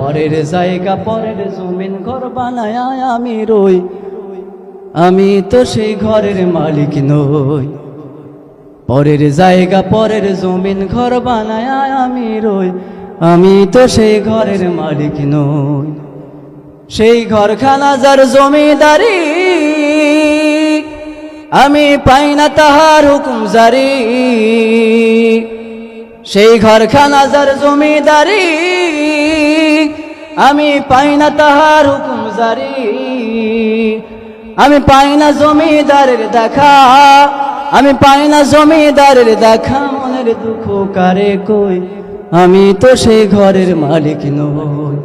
পরের জায়গা পরের জমিন ঘর বানায় আমি রই, আমি তো সেই ঘরের মালিক নই। পরের জায়গা পরের জমিন ঘর বানায় আমি রই, আমি তো সেই ঘরের মালিক নই। সেই ঘরখানা যার জমিদারি, আমি পাই না তাহার হুকুম জারি। সেই ঘরখানা যার জমিদারি, আমি পাই না তাহার হুকুম জারি। আমি পাই না জমিদারের দেখা, আমি পাই না জমিদারের দেখা, মনের দুঃখ কারে কই, আমি তো সেই ঘরের মালিক নই।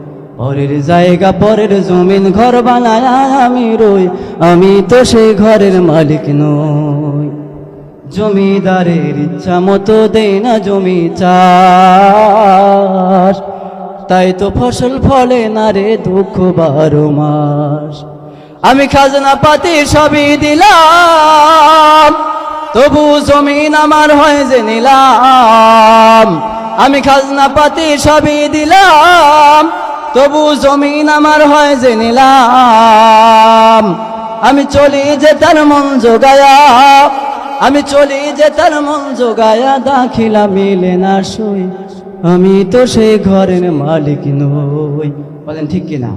পরের জায়গা পরের জমিন ঘর বানায় আমি রই, আমি তো সেই ঘরের মালিক নই। জমিদারের ইচ্ছা মতো দেই না জমি চাষ, তাই তো ফসল ফলে না রে দুঃখ 12 মাস। আমি খাজনা পাতি সবই দিলাম, তবু জমিন আমার হয় যে নিলাম। আমি খাজনা পাতি সবই দিলাম, তবু জমিন আমার হয় যে নিলাম। আমি চলি যে তার মন জোগায়া, আমি চলি যে তার মন জোগায়া, দাখিলা মিলে না সই, আমি তো সেই ঘরের মালিক নই। বলেন ঠিক কিনা?